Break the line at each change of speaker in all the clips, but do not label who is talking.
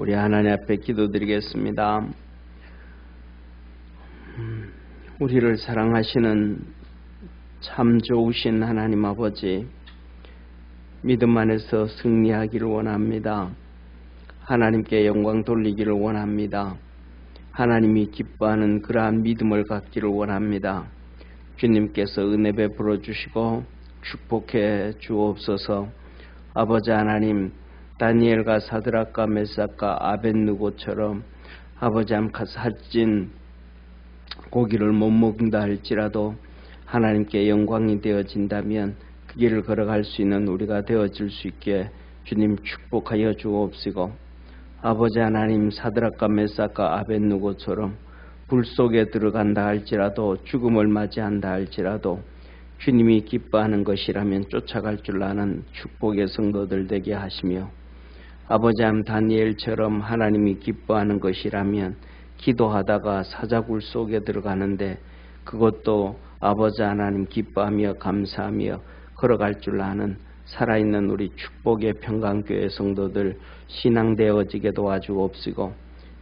우리 하나님 앞에 기도드리겠습니다. 우리를 사랑하시는 참 좋으신 하나님 아버지, 믿음 안에서 승리하기를 원합니다. 하나님께 영광 돌리기를 원합니다. 하나님이 기뻐하는 그러한 믿음을 갖기를 원합니다. 주님께서 은혜 베풀어 주시고 축복해 주옵소서. 아버지 하나님, 다니엘과 사드락과 메삭과 아벳느고처럼 아버지 함께 살찐 고기를 못 먹는다 할지라도 하나님께 영광이 되어진다면 그 길을 걸어갈 수 있는 우리가 되어질 수 있게 주님 축복하여 주옵시고, 아버지 하나님, 사드락과 메삭과 아벳느고처럼 불 속에 들어간다 할지라도 죽음을 맞이한다 할지라도 주님이 기뻐하는 것이라면 쫓아갈 줄 아는 축복의 성도들 되게 하시며, 아버지 하나님, 다니엘처럼 하나님이 기뻐하는 것이라면 기도하다가 사자굴 속에 들어가는데 그것도 아버지 하나님 기뻐하며 감사하며 걸어갈 줄 아는 살아있는 우리 축복의 평강교회 성도들 신앙 되어지게 도와주옵시고,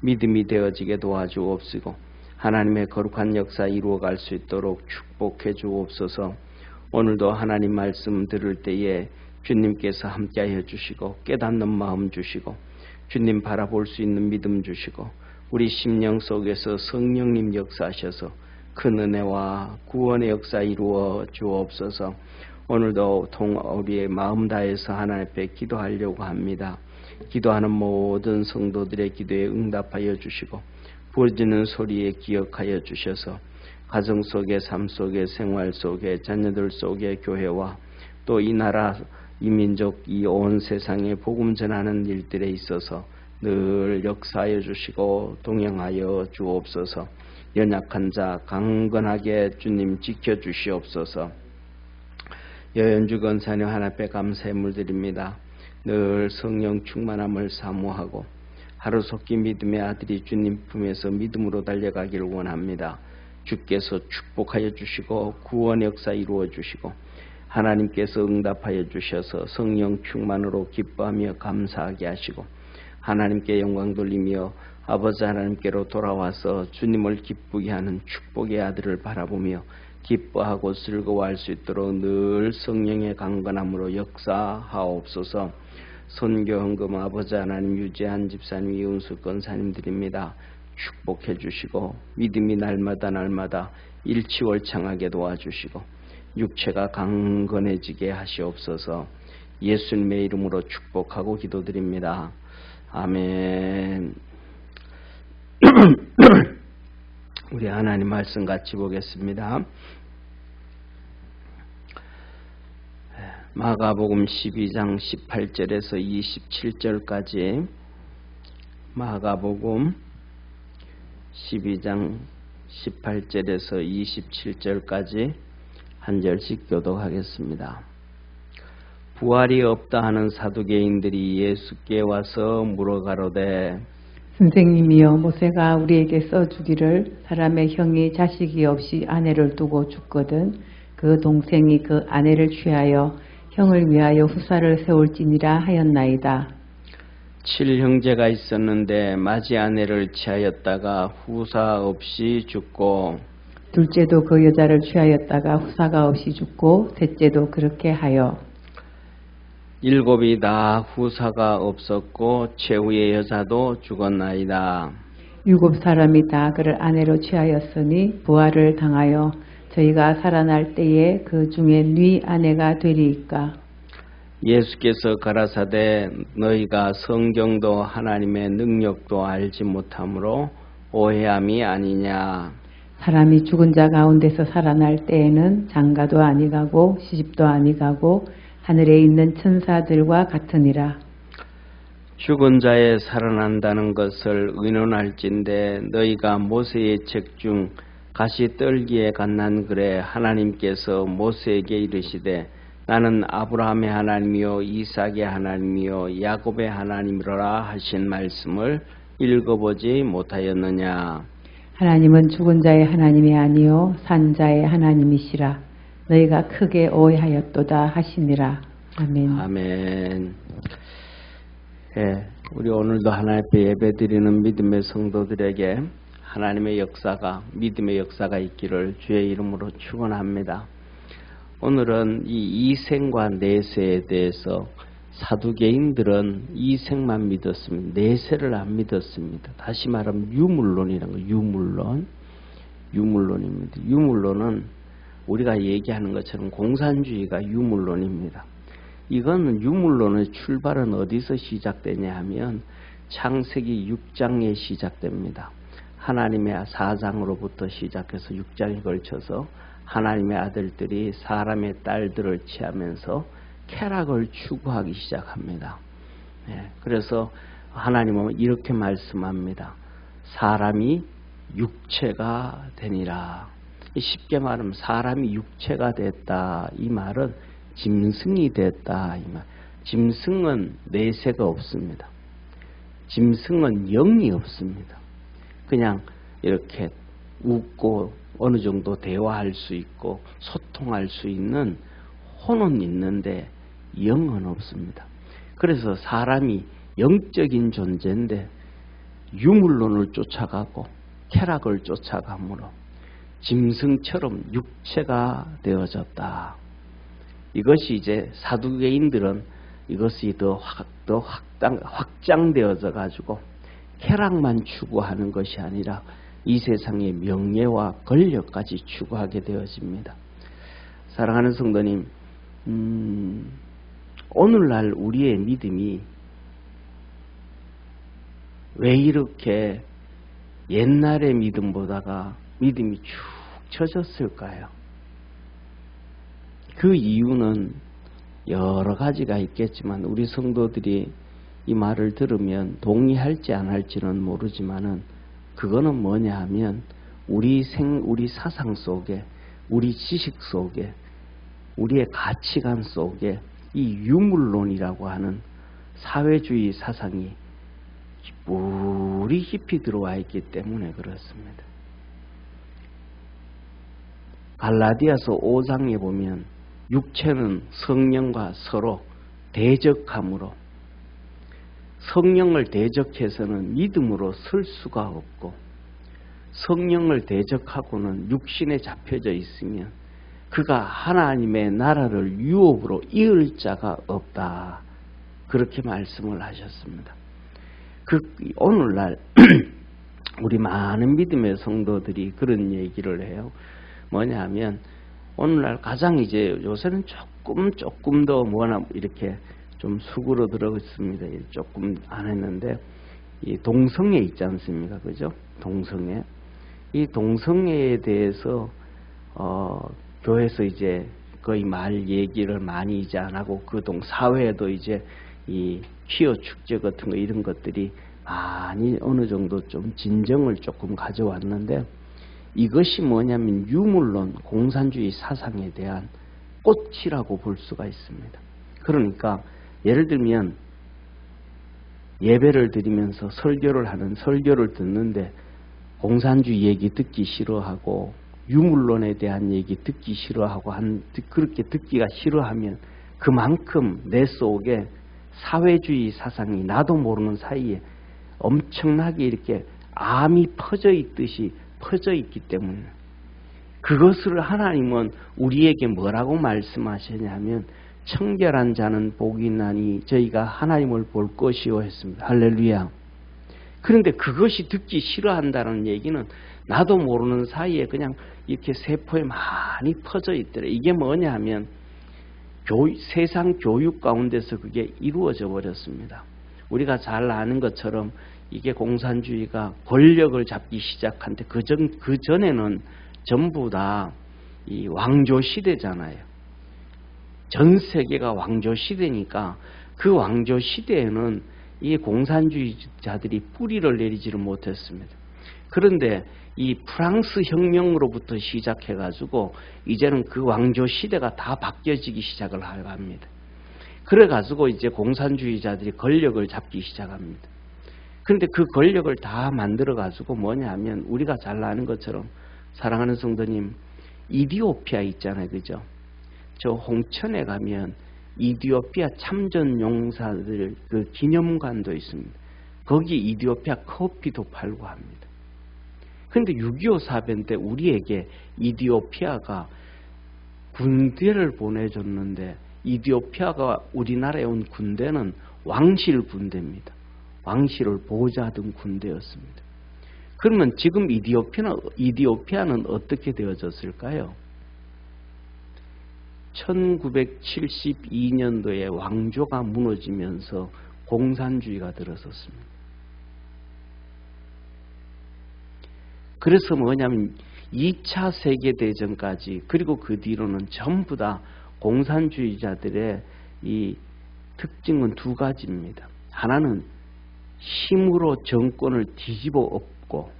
믿음이 되어지게 도와주옵시고, 하나님의 거룩한 역사 이루어갈 수 있도록 축복해 주옵소서. 오늘도 하나님 말씀 들을 때에 주님께서 함께하여 주시고 깨닫는 마음 주시고 주님 바라볼 수 있는 믿음 주시고 우리 심령 속에서 성령님 역사하셔서 큰 은혜와 구원의 역사 이루어 주옵소서. 오늘도 우리의 마음 다해서 하나님 앞에 기도하려고 합니다. 기도하는 모든 성도들의 기도에 응답하여 주시고 부어지는 소리에 기억하여 주셔서 가정 속에, 삶 속에, 생활 속에, 자녀들 속에, 교회와 또 이 나라, 이 민족, 이 온 세상에 복음 전하는 일들에 있어서 늘 역사하여 주시고 동행하여 주옵소서. 연약한 자 강건하게 주님 지켜주시옵소서. 여연주 권사님 하나님께 감사의 물드립니다. 늘 성령 충만함을 사모하고 하루속히 믿음의 아들이 주님 품에서 믿음으로 달려가기를 원합니다. 주께서 축복하여 주시고 구원 역사 이루어 주시고 하나님께서 응답하여 주셔서 성령 충만으로 기뻐하며 감사하게 하시고 하나님께 영광 돌리며 아버지 하나님께로 돌아와서 주님을 기쁘게 하는 축복의 아들을 바라보며 기뻐하고 즐거워할 수 있도록 늘 성령의 강건함으로 역사하옵소서. 선교 헌금 아버지 하나님, 유재한 집사님, 이은수 권사님들입니다. 축복해 주시고 믿음이 날마다 일치월창하게 도와주시고 육체가 강건해지게 하시옵소서. 예수님의 이름으로 축복하고 기도드립니다. 아멘. 우리 하나님 말씀 같이 보겠습니다. 마가복음 12장 18절에서 27절까지, 마가복음 12장 18절에서 27절까지 한 절씩 교독하겠습니다. 부활이 없다 하는 사두개인들이 예수께 와서 물어가로되,
선생님이여, 모세가 우리에게 써주기를 사람의 형이 자식이 없이 아내를 두고 죽거든 그 동생이 그 아내를 취하여 형을 위하여 후사를 세울지니라 하였나이다.
7형제가 있었는데 맏이 아내를 취하였다가 후사 없이 죽고
둘째도 그 여자를 취하였다가 후사가 없이 죽고 셋째도 그렇게 하여
7이 다 후사가 없었고 최후의 여자도 죽었나이다.
7사람이 다 그를 아내로 취하였으니 부활을 당하여 저희가 살아날 때에 그 중에 네 아내가 되리이까.
예수께서 가라사대, 너희가 성경도 하나님의 능력도 알지 못함으로 오해함이 아니냐.
사람이 죽은 자 가운데서 살아날 때에는 장가도 아니가고 시집도 아니가고 하늘에 있는 천사들과 같으니라.
죽은 자에 살아난다는 것을 의논할진대 너희가 모세의 책 중 가시 떨기에 갓난 글에 하나님께서 모세에게 이르시되 나는 아브라함의 하나님이요 이삭의 하나님이요 야곱의 하나님이라 하신 말씀을 읽어보지 못하였느냐.
하나님은 죽은 자의 하나님이 아니요 산 자의 하나님이시라. 너희가 크게 오해하였도다 하시니라. 아멘.
아멘. 예, 우리 오늘도 하나님 앞에 예배드리는 믿음의 성도들에게 하나님의 역사가, 믿음의 역사가 있기를 주의 이름으로 축원합니다. 오늘은 이 이생과 내세에 대해서 사두개인들은 이생만 믿었습니다. 내세를 안 믿었습니다. 다시 말하면 유물론이라는 거, 유물론입니다. 유물론은 우리가 얘기하는 것처럼 공산주의가 유물론입니다. 이거는 유물론의 출발은 어디서 시작되냐 하면 창세기 6장에 시작됩니다. 하나님의 사장으로부터 시작해서 6장에 걸쳐서 하나님의 아들들이 사람의 딸들을 취하면서 쾌락을 추구하기 시작합니다. 그래서 하나님은 이렇게 말씀합니다. 사람이 육체가 되니라. 쉽게 말하면 사람이 육체가 됐다. 이 말은 짐승이 됐다. 이 말. 짐승은 내세가 없습니다. 짐승은 영이 없습니다. 그냥 이렇게 웃고 어느 정도 대화할 수 있고 소통할 수 있는 혼은 있는데 영은 없습니다. 그래서 사람이 영적인 존재인데 유물론을 쫓아가고 쾌락을 쫓아가므로 짐승처럼 육체가 되어졌다. 이것이 이제 사두개인들은 이것이 더 확장되어져 가지고 쾌락만 추구하는 것이 아니라 이 세상의 명예와 권력까지 추구하게 되어집니다. 사랑하는 성도님, 오늘날 우리의 믿음이 왜 이렇게 옛날의 믿음보다가 믿음이 축 처졌을까요? 그 이유는 여러 가지가 있겠지만 우리 성도들이 이 말을 들으면 동의할지 안 할지는 모르지만은 그거는 뭐냐 하면 우리 사상 속에, 우리 지식 속에, 우리의 가치관 속에 이 유물론이라고 하는 사회주의 사상이 뿌리 깊이 들어와 있기 때문에 그렇습니다. 갈라디아서 5장에 보면 육체는 성령과 서로 대적함으로 성령을 대적해서는 믿음으로 설 수가 없고 성령을 대적하고는 육신에 잡혀져 있으면 그가 하나님의 나라를 유업으로 이을 자가 없다. 그렇게 말씀을 하셨습니다. 오늘날 우리 많은 믿음의 성도들이 그런 얘기를 해요. 뭐냐 하면 오늘날 가장 이제 요새는 조금 더 뭐나 이렇게 좀 수그러 들어있습니다. 조금 안 했는데 이 동성애 있지 않습니까? 그죠? 동성애. 이 동성애에 대해서 교회에서 이제 거의 말 얘기를 많이 이제 안 하고 사회에도 이제 이 퀴어 축제 같은 거 이런 것들이 많이 어느 정도 좀 진정을 조금 가져왔는데 이것이 뭐냐면 유물론 공산주의 사상에 대한 꽃이라고 볼 수가 있습니다. 그러니까 예를 들면 예배를 드리면서 설교를 듣는데 공산주의 얘기 듣기 싫어하고 유물론에 대한 얘기 듣기 싫어하고 그렇게 듣기가 싫어하면 그만큼 내 속에 사회주의 사상이 나도 모르는 사이에 엄청나게 이렇게 암이 퍼져 있듯이 퍼져 있기 때문에 그것을 하나님은 우리에게 뭐라고 말씀하시냐면 청결한 자는 복이 있나니 저희가 하나님을 볼 것이요 했습니다. 할렐루야. 그런데 그것이 듣기 싫어한다는 얘기는 나도 모르는 사이에 그냥 이렇게 세포에 많이 퍼져 있더래. 이게 뭐냐 하면 세상 교육 가운데서 그게 이루어져 버렸습니다. 우리가 잘 아는 것처럼 이게 공산주의가 권력을 잡기 시작한 데 그 전에는 전부 다 이 왕조 시대잖아요. 전 세계가 왕조 시대니까 그 왕조 시대에는 이 공산주의자들이 뿌리를 내리지를 못했습니다. 그런데 이 프랑스 혁명으로부터 시작해가지고 이제는 그 왕조 시대가 다 바뀌어지기 시작을 합니다. 그래가지고 이제 공산주의자들이 권력을 잡기 시작합니다. 그런데 그 권력을 다 만들어가지고 뭐냐 하면 우리가 잘 아는 것처럼 사랑하는 성도님 이디오피아 있잖아요. 그죠? 저 홍천에 가면 이디오피아 참전 용사들 그 기념관도 있습니다. 거기 이디오피아 커피도 팔고 합니다. 그런데 6.25 사변 때 우리에게 이디오피아가 군대를 보내줬는데 이디오피아가 우리나라에 온 군대는 왕실 군대입니다. 왕실을 보호자하던 군대였습니다. 그러면 지금 이디오피아는 어떻게 되어졌을까요? 1972년도에 왕조가 무너지면서 공산주의가 들어섰습니다. 그래서 뭐냐면 2차 세계대전까지 그리고 그 뒤로는 전부 다 공산주의자들의 이 특징은 두 가지입니다. 하나는 힘으로 정권을 뒤집어 엎고,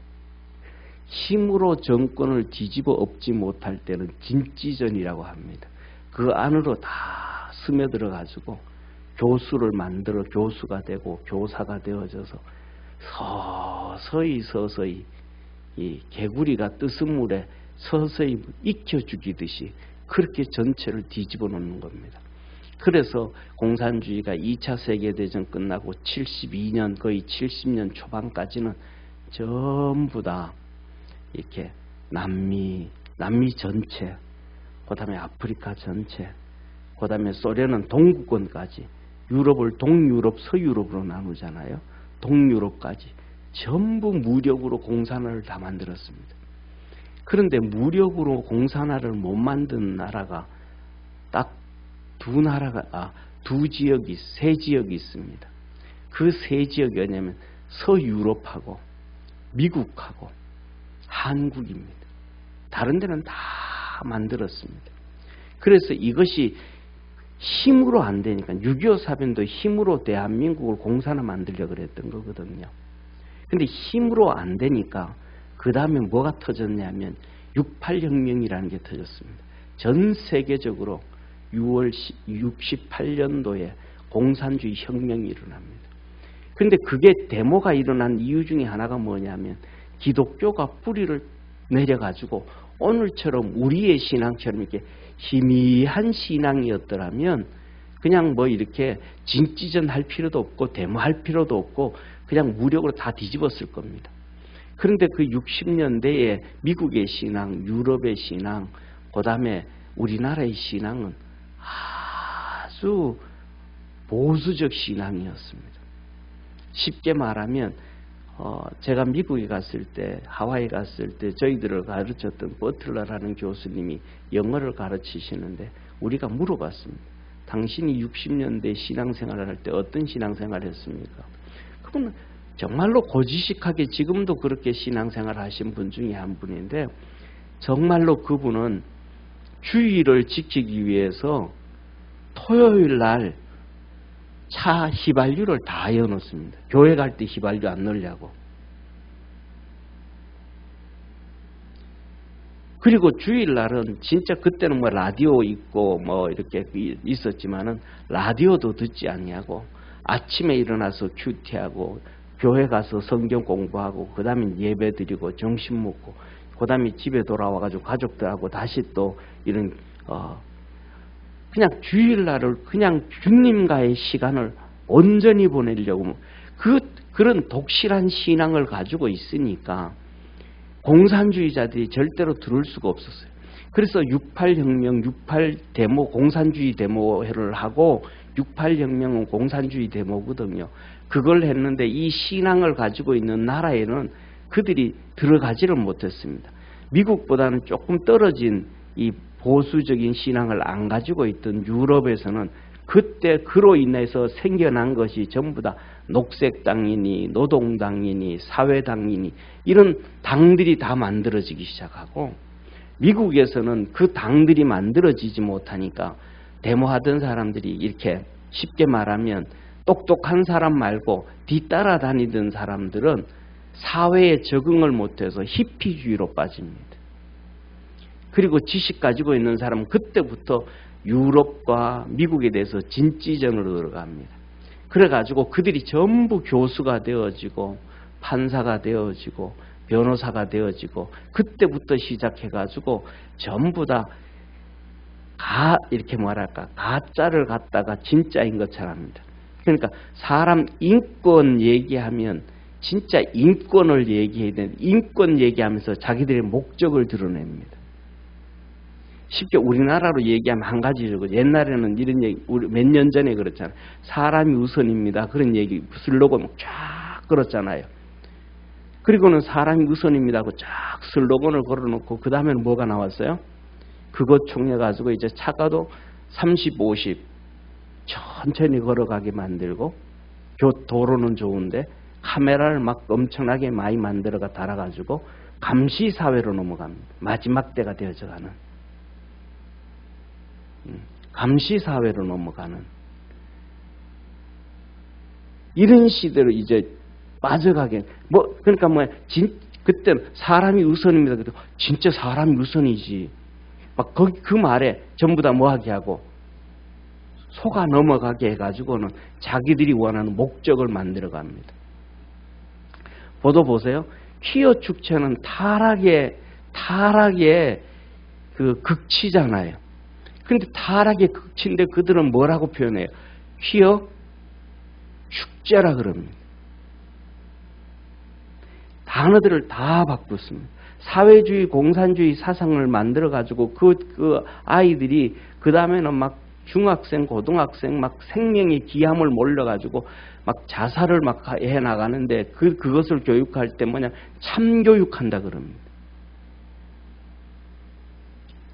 힘으로 정권을 뒤집어 엎지 못할 때는 진지전이라고 합니다. 그 안으로 다 스며들어 가지고 교수를 만들어 교수가 되고 교사가 되어져서 서서히 이 개구리가 뜨은 물에 서서히 익혀 죽이듯이 그렇게 전체를 뒤집어 놓는 겁니다. 그래서 공산주의가 2차 세계대전 끝나고 72년 거의 70년 초반까지는 전부 다 이렇게 남미 전체, 그 다음에 아프리카 전체, 그 다음에 소련은 동구권까지, 유럽을 동유럽, 서유럽으로 나누잖아요. 동유럽까지 전부 무력으로 공산화를 다 만들었습니다. 그런데 무력으로 공산화를 못 만든 나라가 딱 세 지역이 있습니다. 그 세 지역이 뭐냐면 서유럽하고 미국하고 한국입니다. 다른 데는 다 만들었습니다. 그래서 이것이 힘으로 안 되니까 6.25 사변도 힘으로 대한민국을 공산화 만들려고 그랬던 거거든요. 근데 힘으로 안 되니까 그 다음에 뭐가 터졌냐면 68혁명이라는 게 터졌습니다. 전 세계적으로 6월 68년도에 공산주의 혁명이 일어납니다. 그런데 그게 데모가 일어난 이유 중에 하나가 뭐냐면 기독교가 뿌리를 내려가지고 오늘처럼 우리의 신앙처럼 이렇게 희미한 신앙이었더라면 그냥 뭐 이렇게 진지전 할 필요도 없고 데모할 필요도 없고 그냥 무력으로 다 뒤집었을 겁니다. 그런데 그 60년대에 미국의 신앙, 유럽의 신앙, 그 다음에 우리나라의 신앙은 아주 보수적 신앙이었습니다. 쉽게 말하면 제가 미국에 갔을 때, 하와이 갔을 때 저희들을 가르쳤던 버틀러라는 교수님이 영어를 가르치시는데 우리가 물어봤습니다. 당신이 60년대 신앙생활을 할 때 어떤 신앙생활을 했습니까? 그분은 정말로 고지식하게 지금도 그렇게 신앙생활을 하신 분 중에 한 분인데 정말로 그분은 주의를 지키기 위해서 토요일 날 차 휘발유를 다 여놓습니다. 교회 갈 때 휘발유 안 넣으려고. 그리고 주일 날은 진짜 그때는 뭐 라디오 있고 뭐 이렇게 있었지만은 라디오도 듣지 않냐고 아침에 일어나서 큐티하고 교회 가서 성경 공부하고 그 다음에 예배 드리고 점심 먹고 그 다음에 집에 돌아와가지고 가족들하고 다시 또 이런 그냥 주일날을 그냥 주님과의 시간을 온전히 보내려고 그런 독실한 신앙을 가지고 있으니까 공산주의자들이 절대로 들을 수가 없었어요. 그래서 68혁명, 68데모, 공산주의 데모를 하고 68혁명은 공산주의 데모거든요. 그걸 했는데 이 신앙을 가지고 있는 나라에는 그들이 들어가지를 못했습니다. 미국보다는 조금 떨어진 이 보수적인 신앙을 안 가지고 있던 유럽에서는 그때 그로 인해서 생겨난 것이 전부 다 녹색당이니 노동당이니 사회당이니 이런 당들이 다 만들어지기 시작하고 미국에서는 그 당들이 만들어지지 못하니까 데모하던 사람들이 이렇게 쉽게 말하면 똑똑한 사람 말고 뒤따라다니던 사람들은 사회에 적응을 못해서 히피주의로 빠집니다. 그리고 지식 가지고 있는 사람은 그때부터 유럽과 미국에 대해서 진지전으로 들어갑니다. 그래가지고 그들이 전부 교수가 되어지고 판사가 되어지고 변호사가 되어지고 그때부터 시작해가지고 전부 다 이렇게 말할까 가짜를 갖다가 진짜인 것처럼 합니다. 그러니까 사람 인권 얘기하면 진짜 인권을 얘기해야 되는, 인권 얘기하면서 자기들의 목적을 드러냅니다. 쉽게 우리나라로 얘기하면 한 가지죠. 옛날에는 이런 얘기, 몇 년 전에 그렇잖아요. 사람이 우선입니다. 그런 얘기 슬로건 쫙 걸었잖아요. 그리고는 사람이 우선입니다 하고 쫙 슬로건을 걸어놓고 그 다음에는 뭐가 나왔어요? 그것 총해가지고 이제 차가도 30, 50 천천히 걸어가게 만들고, 도로는 좋은데 카메라를 막 엄청나게 많이 만들어가 달아가지고 감시사회로 넘어갑니다. 마지막 때가 되어져가는, 감시사회로 넘어가는 이런 시대로 이제 빠져가게. 그러니까 그때는 사람이 우선입니다. 그래도 진짜 사람이 우선이지. 막 그 말에 전부 다 뭐하게 하고 속아 넘어가게 해가지고는 자기들이 원하는 목적을 만들어 갑니다. 보세요. 퀴어 축제는 타락의 그 극치잖아요. 그런데 타락의 극치인데 그들은 뭐라고 표현해요? 퀴어 축제라 그럽니다. 단어들을 다 바꿨습니다. 사회주의, 공산주의 사상을 만들어가지고 그 아이들이 그 다음에는 막 중학생, 고등학생 막 생명의 기함을 몰려가지고 막 자살을 막 해 나가는데 그것을 교육할 때 뭐냐, 참교육한다 그럽니다.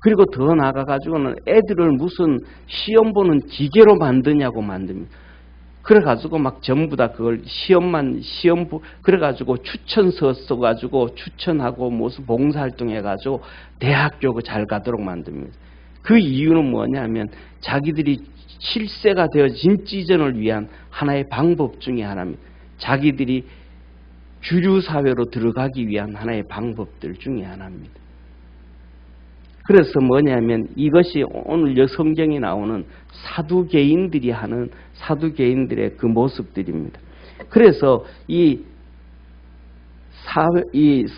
그리고 더 나아가가지고는 애들을 무슨 시험 보는 기계로 만드냐고 만듭니다. 그래가지고 막 전부 다 그걸 그래가지고 추천서 써가지고 추천하고 무슨 봉사활동 해가지고 대학교 잘 가도록 만듭니다. 그 이유는 뭐냐면 자기들이 실세가 되어진 지전을 위한 하나의 방법 중에 하나입니다. 자기들이 주류 사회로 들어가기 위한 하나의 방법들 중에 하나입니다. 그래서 뭐냐면 이것이 오늘 성경에 나오는 사두개인들이 하는 사두개인들의 그 모습들입니다. 그래서 이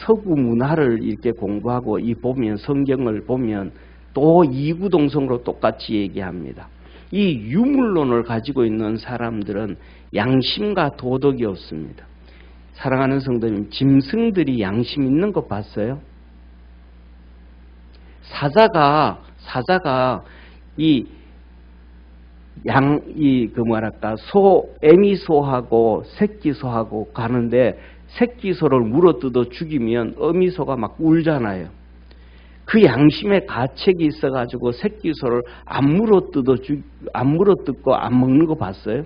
서구 문화를 이렇게 공부하고 보면 성경을 보면 또 이구동성으로 똑같이 얘기합니다. 이 유물론을 가지고 있는 사람들은 양심과 도덕이 없습니다. 사랑하는 성도님, 짐승들이 양심 있는 거 봤어요? 사자가 애미소하고 새끼소하고 가는데 새끼소를 물어뜯어 죽이면 어미소가 막 울잖아요. 그 양심의 가책이 있어가지고 새끼소를 안 물어뜯고 안 먹는 거 봤어요?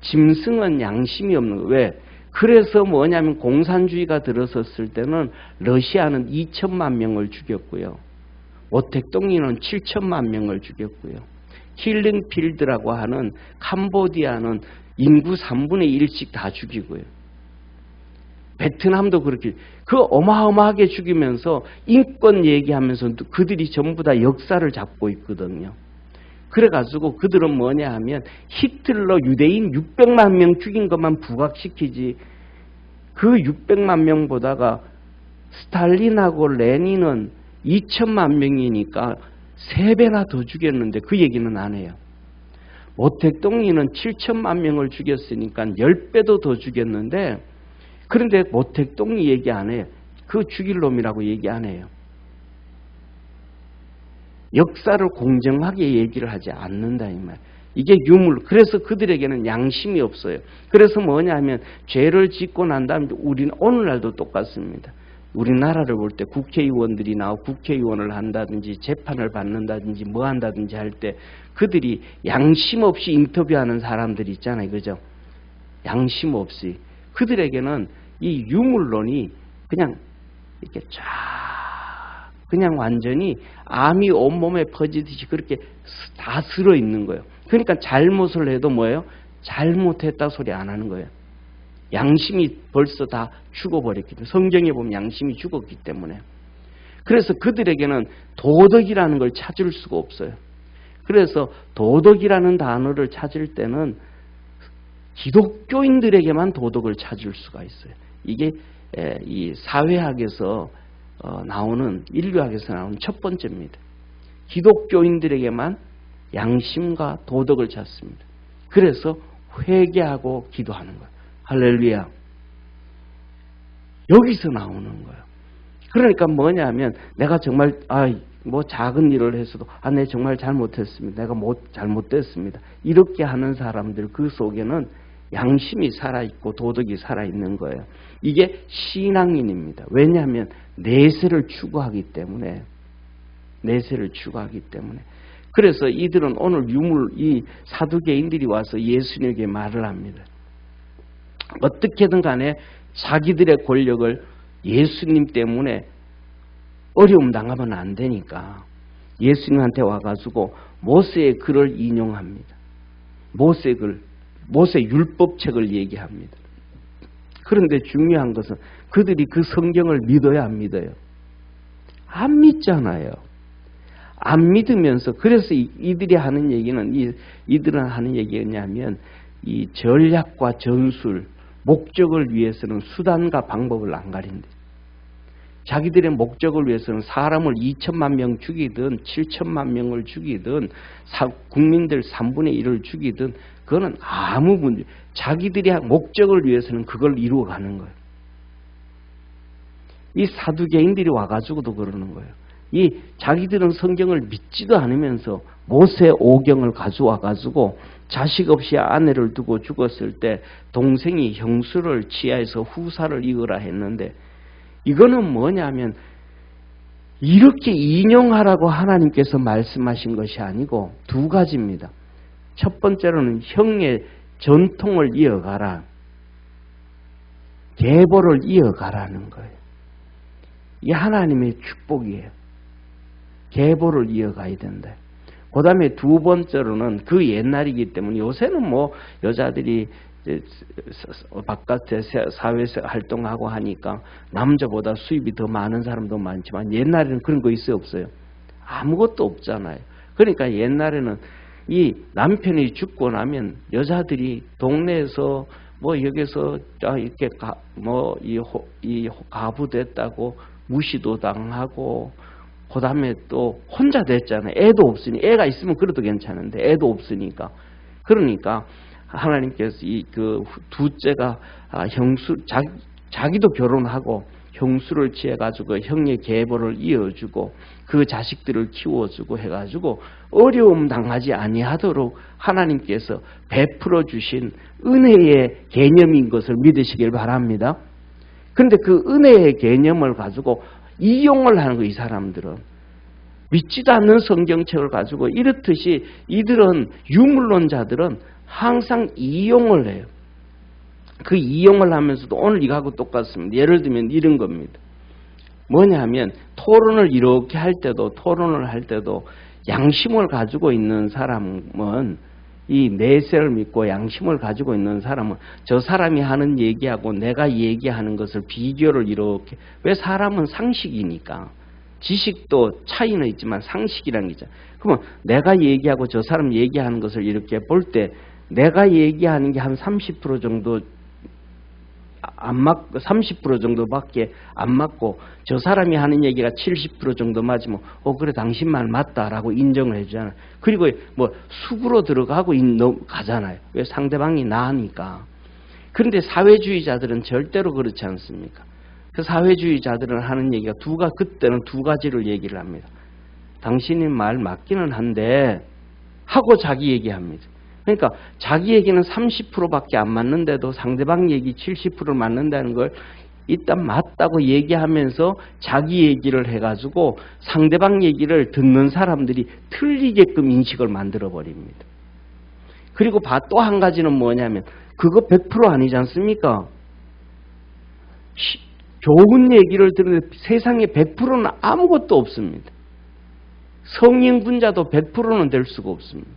짐승은 양심이 없는 거. 왜? 그래서 뭐냐면 공산주의가 들어섰을 때는 러시아는 2천만 명을 죽였고요. 오택동리는 7천만 명을 죽였고요. 힐링필드라고 하는 캄보디아는 인구 3분의 1씩 다 죽이고요. 베트남도 그렇게 그 어마어마하게 죽이면서 인권 얘기하면서 그들이 전부 다 역사를 잡고 있거든요. 그래가지고 그들은 뭐냐 하면 히틀러 유대인 600만 명 죽인 것만 부각시키지, 그 600만 명보다가 스탈린하고 레닌은 2천만 명이니까 3배나 더 죽였는데 그 얘기는 안 해요. 모택동리는 7천만 명을 죽였으니까 10배도 더 죽였는데, 그런데 모택동리 얘기 안 해요. 그 죽일 놈이라고 얘기 안 해요. 역사를 공정하게 얘기를 하지 않는다 이 말. 이게 유물. 그래서 그들에게는 양심이 없어요. 그래서 뭐냐면 죄를 짓고 난 다음에 우리는 오늘날도 똑같습니다. 우리나라를 볼 때 국회의원들이 나와 국회의원을 한다든지 재판을 받는다든지 뭐 한다든지 할 때 그들이 양심 없이 인터뷰하는 사람들이 있잖아요. 그죠? 양심 없이. 그들에게는 이 유물론이 그냥 이렇게 쫙 그냥 완전히 암이 온몸에 퍼지듯이 그렇게 다 쓸어 있는 거예요. 그러니까 잘못을 해도 뭐예요? 잘못했다 소리 안 하는 거예요. 양심이 벌써 다 죽어버렸기 때문에, 성경에 보면 양심이 죽었기 때문에. 그래서 그들에게는 도덕이라는 걸 찾을 수가 없어요. 그래서 도덕이라는 단어를 찾을 때는 기독교인들에게만 도덕을 찾을 수가 있어요. 이게 이 사회학에서 나오는, 인류학에서 나오는 첫 번째입니다. 기독교인들에게만 양심과 도덕을 찾습니다. 그래서 회개하고 기도하는 거예요. 할렐루야. 여기서 나오는 거예요. 그러니까 뭐냐면 내가 정말 작은 일을 했어도 내가 정말 잘못했습니다. 내가 잘못됐습니다. 이렇게 하는 사람들 그 속에는 양심이 살아있고 도덕이 살아있는 거예요. 이게 신앙인입니다. 왜냐하면 내세를 추구하기 때문에. 그래서 이들은 오늘 이 사두개인들이 와서 예수님에게 말을 합니다. 어떻게든 간에 자기들의 권력을 예수님 때문에 어려움 당하면 안 되니까 예수님한테 와가지고 모세의 글을 인용합니다. 모세 율법책을 얘기합니다. 그런데 중요한 것은 그들이 그 성경을 믿어야 안 믿어요? 안 믿잖아요. 안 믿으면서 그래서 이들이 하는 얘기는 이들은 하는 얘기냐면 이 전략과 전술, 목적을 위해서는 수단과 방법을 안 가린다. 자기들의 목적을 위해서는 사람을 2천만 명 죽이든 7천만 명을 죽이든 국민들 3분의 1을 죽이든 그거는 아무 문제. 자기들의 목적을 위해서는 그걸 이루어가는 거예요. 이 사두개인들이 와가지고도 그러는 거예요. 이 자기들은 성경을 믿지도 않으면서 모세 오경을 가져와가지고 자식 없이 아내를 두고 죽었을 때 동생이 형수를 취하해서 후사를 이으라 했는데 이거는 뭐냐면 이렇게 인용하라고 하나님께서 말씀하신 것이 아니고 두 가지입니다. 첫 번째로는 형의 전통을 이어가라. 계보를 이어가라는 거예요. 이 하나님의 축복이에요. 계보를 이어가야 된다. 그 다음에 두 번째로는 그 옛날이기 때문에 요새는 여자들이 바깥에 사회에서 활동하고 하니까 남자보다 수입이 더 많은 사람도 많지만 옛날에는 그런 거 있어요, 없어요? 아무것도 없잖아요. 그러니까 옛날에는 이 남편이 죽고 나면 여자들이 동네에서 여기서 이렇게 이 가부됐다고 무시도 당하고 그 다음에 또 혼자 됐잖아요. 애도 없으니 애가 있으면 그래도 괜찮은데 애도 없으니까 그러니까 하나님께서 그 둘째가 자기도 결혼하고 형수를 취해가지고 형의 계보를 이어주고 그 자식들을 키워주고 해가지고 어려움 당하지 아니하도록 하나님께서 베풀어 주신 은혜의 개념인 것을 믿으시길 바랍니다. 그런데 그 은혜의 개념을 가지고 이용을 하는 거예요. 이 사람들은 믿지도 않는 성경책을 가지고 이렇듯이 이들은 유물론자들은 항상 이용을 해요. 그 이용을 하면서도 오늘 이거하고 똑같습니다. 예를 들면 이런 겁니다. 뭐냐면 토론을 할 때도 양심을 가지고 있는 사람은 이 내세를 믿고 양심을 가지고 있는 사람은 저 사람이 하는 얘기하고 내가 얘기하는 것을 비교를 이렇게 왜 사람은 상식이니까 지식도 차이는 있지만 상식이라는 게 있잖아요. 그러면 내가 얘기하고 저 사람 얘기하는 것을 이렇게 볼 때 내가 얘기하는 게 한 30% 정도 안 맞고 30% 정도밖에 안 맞고 저 사람이 하는 얘기가 70% 정도 맞으면 그래 당신 말 맞다라고 인정을 해주잖아요. 그리고 숙으로 들어가고 가잖아요. 왜 상대방이 나으니까. 그런데 사회주의자들은 절대로 그렇지 않습니까? 그 사회주의자들은 하는 얘기가 그때는 두 가지를 얘기를 합니다. 당신이 말 맞기는 한데 하고 자기 얘기합니다. 그러니까 자기 얘기는 30%밖에 안 맞는데도 상대방 얘기 70% 맞는다는 걸 일단 맞다고 얘기하면서 자기 얘기를 해가지고 상대방 얘기를 듣는 사람들이 틀리게끔 인식을 만들어버립니다. 그리고 또 한 가지는 뭐냐면 그거 100% 아니지 않습니까? 좋은 얘기를 들으는데 세상에 100%는 아무것도 없습니다. 성인군자도 100%는 될 수가 없습니다.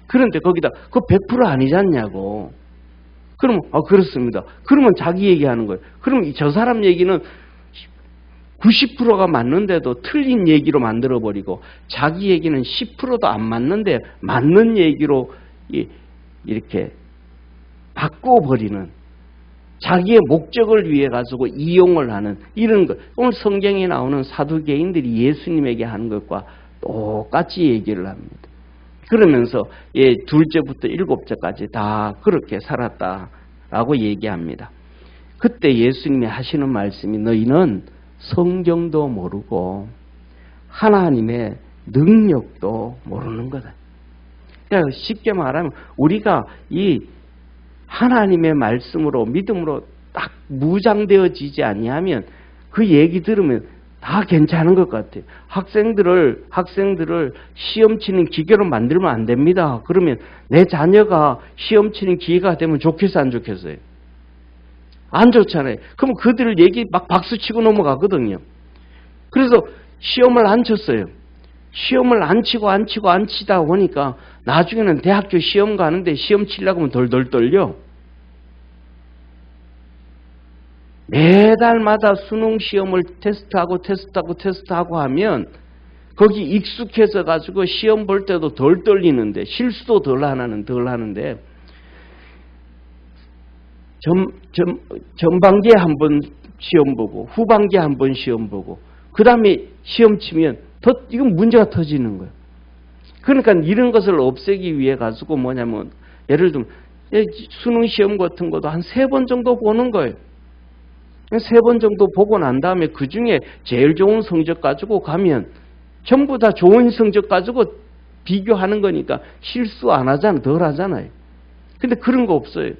그런데 거기다 그거 100% 아니지 않냐고. 그러면 그렇습니다. 그러면 자기 얘기하는 거예요. 그럼 저 사람 얘기는 90%가 맞는데도 틀린 얘기로 만들어버리고 자기 얘기는 10%도 안 맞는데 맞는 얘기로 이렇게 바꿔버리는 자기의 목적을 위해 가지고 이용을 하는 이런 것. 오늘 성경에 나오는 사두개인들이 예수님에게 하는 것과 똑같이 얘기를 합니다. 그러면서 둘째부터 7째까지 다 그렇게 살았다라고 얘기합니다. 그때 예수님이 하시는 말씀이 너희는 성경도 모르고 하나님의 능력도 모르는 거다. 그러니까 쉽게 말하면 우리가 이 하나님의 말씀으로 믿음으로 딱 무장되어지지 아니하면 그 얘기 들으면 다 괜찮은 것 같아요. 학생들을 시험 치는 기계로 만들면 안 됩니다. 그러면 내 자녀가 시험 치는 기계가 되면 좋겠어요, 안 좋겠어요? 안 좋잖아요. 그럼 그들 얘기 막 박수치고 넘어가거든요. 그래서 시험을 안 쳤어요. 시험을 안 치다 보니까 나중에는 대학교 시험 가는데 시험 치려고 하면 덜덜 떨려. 매달마다 수능 시험을 테스트하고 하면 거기 익숙해져 가지고 시험 볼 때도 덜 떨리는데 실수도 덜 하는데 전반기에 한 번 시험 보고 후반기에 한 번 시험 보고 그 다음에 시험 치면 이건 문제가 터지는 거예요. 그러니까 이런 것을 없애기 위해 가지고 뭐냐면 예를 들면 수능 시험 같은 것도 한 3번 정도 보는 거예요. 3번 정도 보고 난 다음에 그 중에 제일 좋은 성적 가지고 가면 전부 다 좋은 성적 가지고 비교하는 거니까 실수 안 하잖아요. 덜 하잖아요. 근데 그런 거 없어요.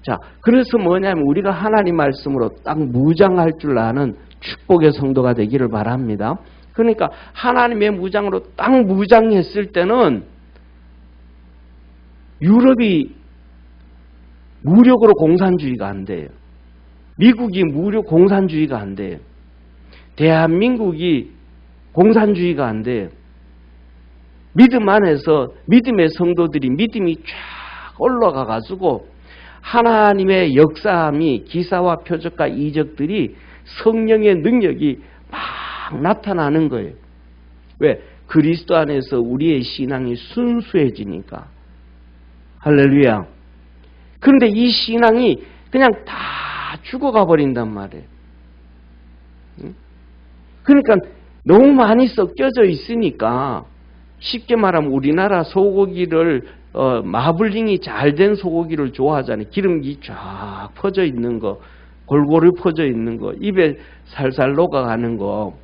자, 그래서 뭐냐면 우리가 하나님 말씀으로 딱 무장할 줄 아는 축복의 성도가 되기를 바랍니다. 그러니까 하나님의 무장으로 딱 무장했을 때는 유럽이 무력으로 공산주의가 안 돼요. 미국이 무력 공산주의가 안 돼요. 대한민국이 공산주의가 안 돼요. 믿음 안에서 믿음의 성도들이 믿음이 쫙 올라가 가지고 하나님의 역사함이 기사와 표적과 이적들이 성령의 능력이 막 나타나는 거예요. 왜? 그리스도 안에서 우리의 신앙이 순수해지니까. 할렐루야. 그런데 이 신앙이 그냥 다 죽어가 버린단 말이에요. 그러니까 너무 많이 섞여져 있으니까 쉽게 말하면 우리나라 소고기를 마블링이 잘 된 소고기를 좋아하잖아요. 기름기 쫙 퍼져 있는 거, 골고루 퍼져 있는 거, 입에 살살 녹아가는 거.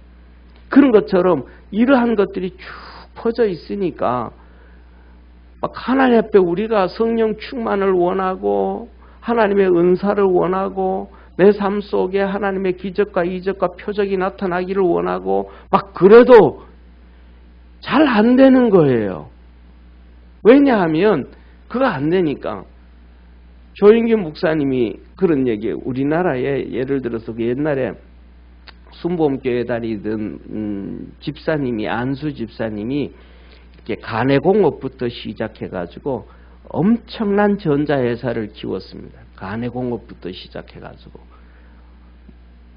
그런 것처럼 이러한 것들이 쭉 퍼져 있으니까 막 하나님 앞에 우리가 성령 충만을 원하고 하나님의 은사를 원하고 내 삶 속에 하나님의 기적과 이적과 표적이 나타나기를 원하고 막 그래도 잘 안 되는 거예요. 왜냐하면 그거 안 되니까. 조인규 목사님이 그런 얘기예요. 우리나라에 예를 들어서 그 옛날에 순복음교회 다니던 집사님이 안수 집사님이 이렇게 가내공업부터 시작해가지고 엄청난 전자회사를 키웠습니다. 가내공업부터 시작해가지고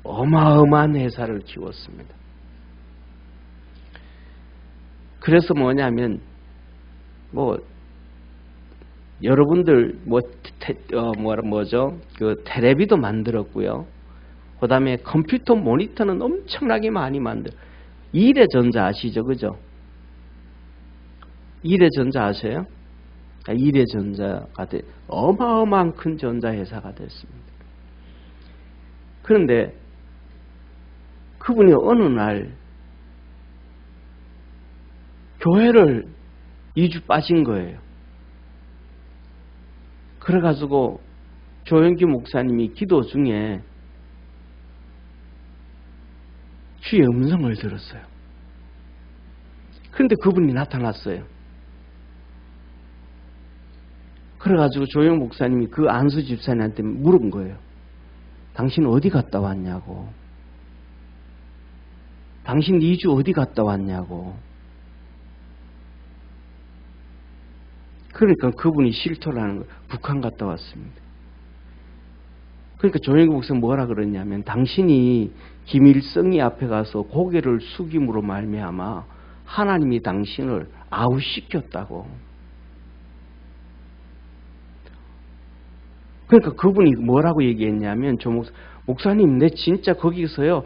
어마어마한 회사를 키웠습니다. 그래서 뭐냐면 여러분들 그 테레비도 만들었고요. 그다음에 컴퓨터 모니터는 엄청나게 많이 이래전자 아시죠, 그죠? 이래전자 아세요? 이래전자가 어마어마한 큰 전자회사가 됐습니다. 그런데 그분이 어느 날 교회를 2주 빠진 거예요. 그래가지고 조영기 목사님이 기도 중에 주의 음성을 들었어요. 그런데 그분이 나타났어요. 그래가지고 조영 목사님이 그 안수 집사님한테 물은 거예요. 당신 어디 갔다 왔냐고. 당신 2주 어디 갔다 왔냐고. 그러니까 그분이 실토를 하는 거예요. 북한 갔다 왔습니다. 그러니까 조영기 목사님 뭐라 그러냐면 당신이 김일성이 앞에 가서 고개를 숙임으로 말미암아 하나님이 당신을 아웃시켰다고. 그러니까 그분이 뭐라고 얘기했냐면 목사님 내 진짜 거기서요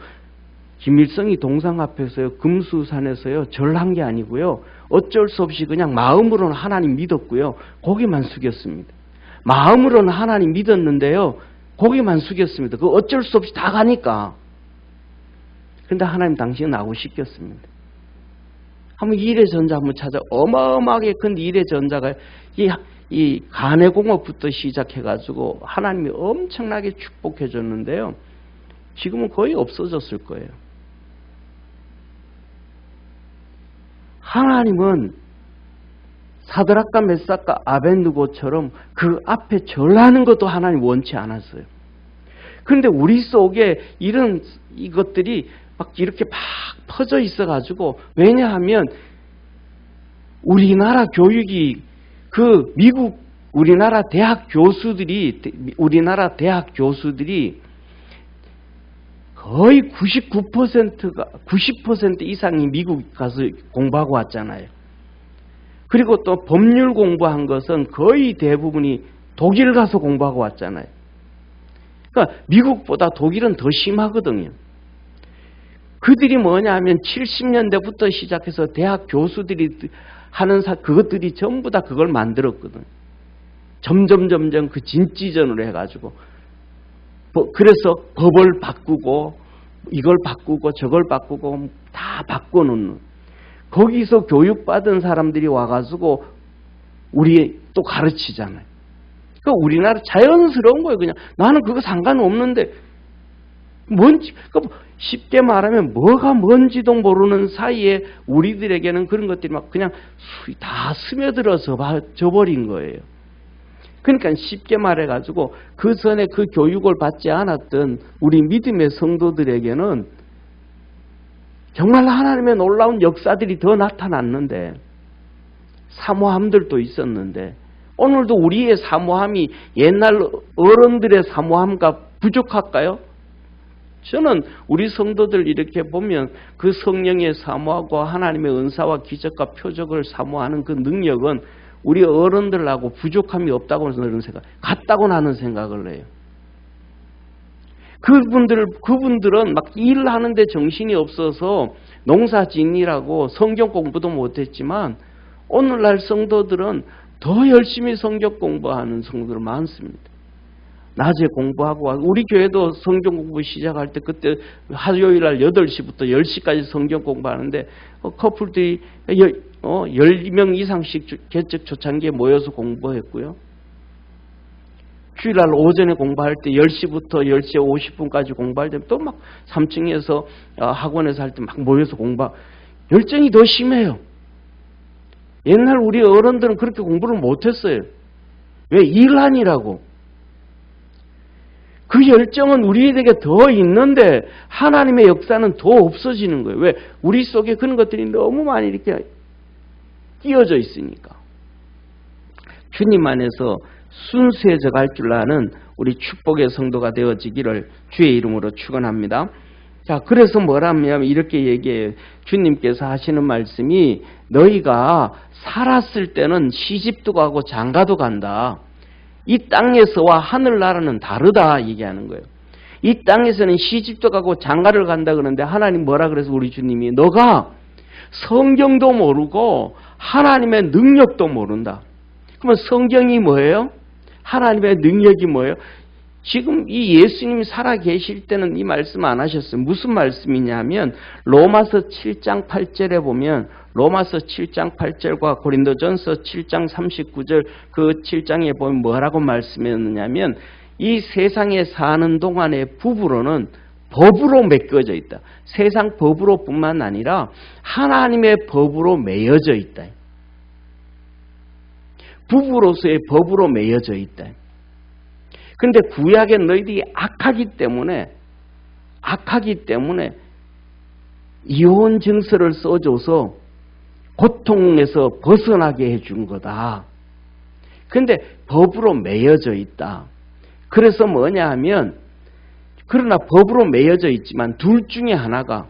김일성이 동상 앞에서요, 금수산에서요, 절한 게 아니고요, 어쩔 수 없이 그냥 마음으로는 하나님 믿었고요, 고개만 숙였습니다. 마음으로는 하나님 믿었는데요, 고개만 숙였습니다. 그 어쩔 수 없이 다 가니까. 근데 하나님 당신은 나고시켰습니다. 한번 일의 전자 한번 찾아. 어마어마하게 큰 일의 전자가 이 간해공업부터 시작해가지고 하나님이 엄청나게 축복해 줬는데요. 지금은 거의 없어졌을 거예요. 하나님은 사드락과 메삭과 아벤느고처럼 그 앞에 절하는 것도 하나님 원치 않았어요. 그런데 우리 속에 이런 이것들이 막 이렇게 막 퍼져 있어가지고, 왜냐하면 우리나라 교육이 그 미국 우리나라 대학 교수들이 거의 99%가 90% 이상이 미국 가서 공부하고 왔잖아요. 그리고 또 법률 공부한 것은 거의 대부분이 독일 가서 공부하고 왔잖아요. 그러니까 미국보다 독일은 더 심하거든요. 그들이 뭐냐 하면 70년대부터 시작해서 대학 교수들이 하는 그것들이 전부 다 그걸 만들었거든. 점점 그 진지전으로 해가지고. 그래서 법을 바꾸고 이걸 바꾸고 저걸 바꾸고 다 바꿔놓는. 거기서 교육받은 사람들이 와가지고 우리 또 가르치잖아요. 그러니까 우리나라 자연스러운 거예요. 그냥 나는 그거 상관없는데 뭔지, 쉽게 말하면 뭐가 뭔지도 모르는 사이에 우리들에게는 그런 것들이 막 그냥 다 스며들어서 져버린 거예요. 그러니까 쉽게 말해가지고 그 전에 그 교육을 받지 않았던 우리 믿음의 성도들에게는 정말 하나님의 놀라운 역사들이 더 나타났는데, 사모함들도 있었는데, 오늘도 우리의 사모함이 옛날 어른들의 사모함과 부족할까요? 저는 우리 성도들 이렇게 보면 그 성령의 사모하고 하나님의 은사와 기적과 표적을 사모하는 그 능력은 우리 어른들하고 부족함이 없다고 저는 같다고 나는 생각을 해요. 그분들은 막 일하는데 정신이 없어서 농사짓느라고 성경 공부도 못했지만, 오늘날 성도들은 더 열심히 성경 공부하는 성도들 많습니다. 낮에 공부하고, 우리 교회도 성경 공부 시작할 때 그때 화요일 날 8시부터 10시까지 성경 공부하는데 커플들이 10명 이상씩 개척 초창기에 모여서 공부했고요. 주일날 오전에 공부할 때 10시부터 10시 50분까지 공부할 때 또 막 3층에서 학원에서 할 때 막 모여서 열정이 더 심해요. 옛날 우리 어른들은 그렇게 공부를 못했어요. 왜? 일하니라고. 그 열정은 우리에게 더 있는데 하나님의 역사는 더 없어지는 거예요. 왜? 우리 속에 그런 것들이 너무 많이 이렇게 끼어져 있으니까. 주님 안에서 순수해져 갈 줄 아는 우리 축복의 성도가 되어지기를 주의 이름으로 축원합니다. 자, 그래서 뭐라면 이렇게 얘기해요. 주님께서 하시는 말씀이 너희가 살았을 때는 시집도 가고 장가도 간다. 이 땅에서와 하늘나라는 다르다 얘기하는 거예요. 이 땅에서는 시집도 가고 장가를 간다 그러는데 하나님 뭐라 그래서 우리 주님이 너가 성경도 모르고 하나님의 능력도 모른다. 그러면 성경이 뭐예요? 하나님의 능력이 뭐예요? 지금 이 예수님이 살아 계실 때는 이 말씀 안 하셨어요. 무슨 말씀이냐면 로마서 7장 8절에 보면 로마서 7장 8절과 고린도전서 7장 39절 그 7장에 보면 뭐라고 말씀했느냐면 이 세상에 사는 동안에 부부로는 법으로 맺어져 있다. 세상 법으로 뿐만 아니라 하나님의 법으로 매여져 있다. 부부로서의 법으로 매여져 있다. 그런데 구약에 너희들이 악하기 때문에 이혼 증서를 써줘서 고통에서 벗어나게 해준 거다. 그런데 법으로 매여져 있다. 그래서 뭐냐 하면 그러나 법으로 매여져 있지만 둘 중에 하나가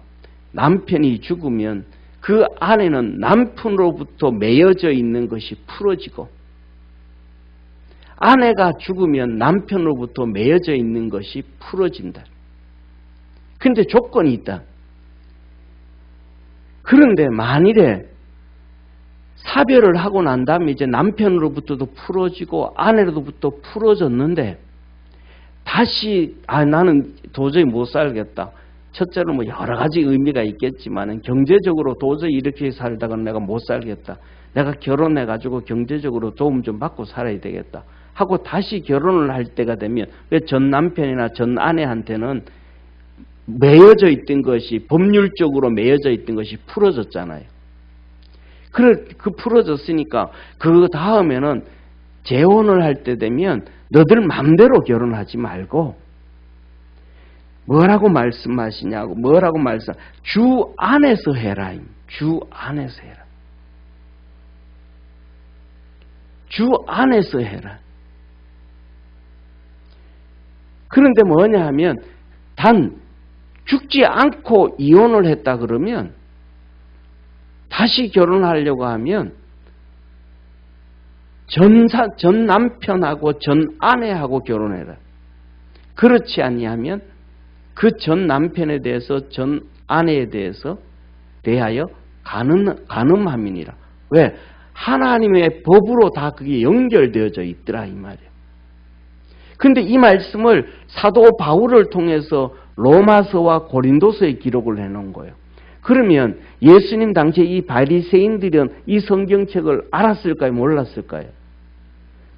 남편이 죽으면 그 아내는 남편으로부터 매여져 있는 것이 풀어지고 아내가 죽으면 남편으로부터 매여져 있는 것이 풀어진다. 그런데 조건이 있다. 그런데 만일에 사별을 하고 난 다음에 이제 남편으로부터도 풀어지고 아내로부터 풀어졌는데 다시 나는 도저히 못 살겠다. 첫째로 뭐 여러 가지 의미가 있겠지만 경제적으로 도저히 이렇게 살다가 내가 못 살겠다. 내가 결혼해가지고 경제적으로 도움 좀 받고 살아야 되겠다. 하고 다시 결혼을 할 때가 되면 왜 전 남편이나 전 아내한테는 매여져 있던 것이 법률적으로 매여져 있던 것이 풀어졌잖아요. 그 풀어졌으니까 그 다음에는 재혼을 할 때 되면 너들 맘대로 결혼하지 말고 뭐라고 말씀하시냐고 뭐라고 주 안에서 해라. 주 안에서 해라. 주 안에서 해라. 그런데 뭐냐 하면 단 죽지 않고 이혼을 했다 그러면 다시 결혼하려고 하면 전 남편하고 전 아내하고 결혼해라. 그렇지 아니하면 그 전 남편에 대해서 전 아내에 대하여 간음함이니라. 왜? 하나님의 법으로 다 그게 연결되어져 있더라 이 말이에요. 근데 이 말씀을 사도 바울을 통해서 로마서와 고린도서에 기록을 해놓은 거예요. 그러면 예수님 당시에 이 바리새인들은 이 성경책을 알았을까요? 몰랐을까요?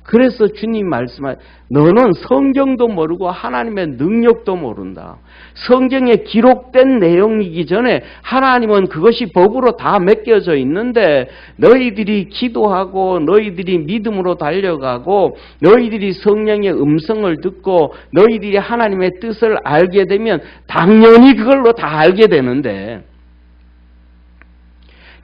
그래서 주님 말씀하신 너는 성경도 모르고 하나님의 능력도 모른다. 성경에 기록된 내용이기 전에 하나님은 그것이 법으로 다 맡겨져 있는데 너희들이 기도하고 너희들이 믿음으로 달려가고 너희들이 성령의 음성을 듣고 너희들이 하나님의 뜻을 알게 되면 당연히 그걸로 다 알게 되는데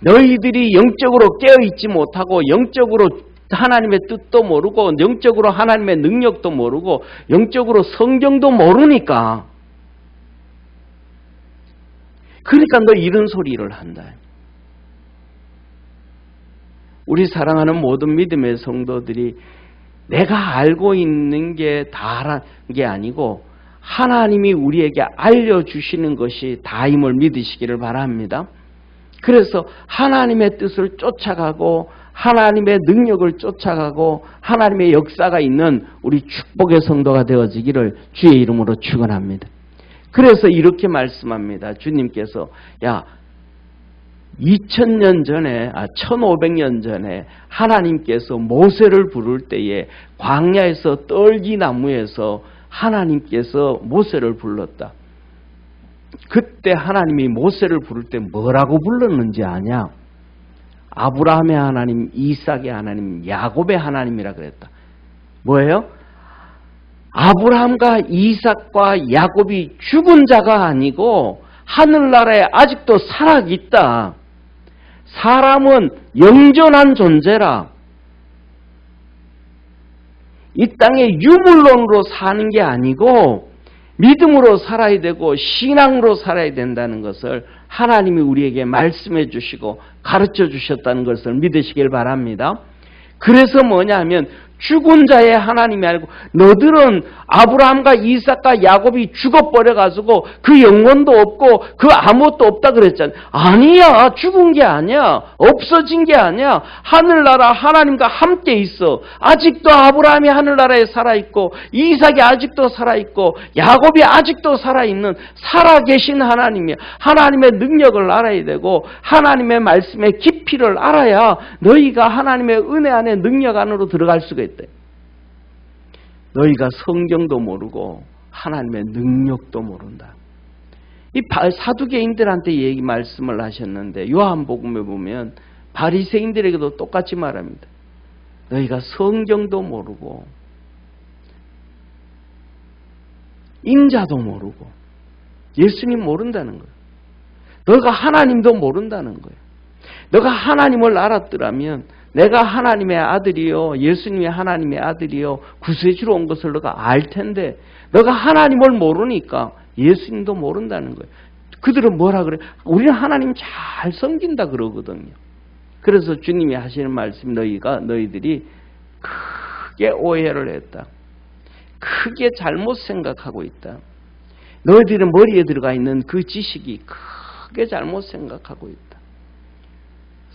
너희들이 영적으로 깨어있지 못하고 영적으로 하나님의 뜻도 모르고 영적으로 하나님의 능력도 모르고 영적으로 성경도 모르니까 그러니까 너 이런 소리를 한다. 우리 사랑하는 모든 믿음의 성도들이 내가 알고 있는 게 다란 게 아니고 하나님이 우리에게 알려주시는 것이 다임을 믿으시기를 바랍니다. 그래서 하나님의 뜻을 쫓아가고 하나님의 능력을 쫓아가고 하나님의 역사가 있는 우리 축복의 성도가 되어지기를 주의 이름으로 축원합니다. 그래서 이렇게 말씀합니다. 주님께서 2000년 전에 1500년 전에 하나님께서 모세를 부를 때에 광야에서 떨기나무에서 하나님께서 모세를 불렀다. 그때 하나님이 모세를 부를 때 뭐라고 불렀는지 아냐? 아브라함의 하나님, 이삭의 하나님, 야곱의 하나님이라 그랬다. 뭐예요? 아브라함과 이삭과 야곱이 죽은 자가 아니고 하늘나라에 아직도 살아있다. 사람은 영존한 존재라. 이 땅에 유물론으로 사는 게 아니고 믿음으로 살아야 되고 신앙으로 살아야 된다는 것을 하나님이 우리에게 말씀해 주시고 가르쳐 주셨다는 것을 믿으시길 바랍니다. 그래서 뭐냐 하면 죽은 자의 하나님이 알고 너들은 아브라함과 이삭과 야곱이 죽어버려가지고 그 영혼도 없고 그 아무것도 없다 그랬잖아. 아니야. 죽은 게 아니야. 없어진 게 아니야. 하늘나라 하나님과 함께 있어. 아직도 아브라함이 하늘나라에 살아있고 이삭이 아직도 살아있고 야곱이 아직도 살아있는 살아계신 하나님이야. 하나님의 능력을 알아야 되고 하나님의 말씀의 깊이를 알아야 너희가 하나님의 은혜 안에 능력 안으로 들어갈 수가 있다. 너희가 성경도 모르고 하나님의 능력도 모른다. 이 사두개인들한테 말씀을 하셨는데 요한복음에 보면 바리새인들에게도 똑같이 말합니다. 너희가 성경도 모르고 인자도 모르고 예수님 모른다는 거예요. 너가 하나님도 모른다는 거예요. 너가 하나님을 알았더라면 내가 하나님의 아들이요 예수님이 하나님의 아들이요 구세주로 온 것을 너가 알 텐데 너가 하나님을 모르니까 예수님도 모른다는 거예요. 그들은 뭐라 그래? 우리는 하나님 잘 섬긴다 그러거든요. 그래서 주님이 하시는 말씀 너희들이 크게 오해를 했다. 크게 잘못 생각하고 있다. 너희들의 머리에 들어가 있는 그 지식이 크게 잘못 생각하고 있다.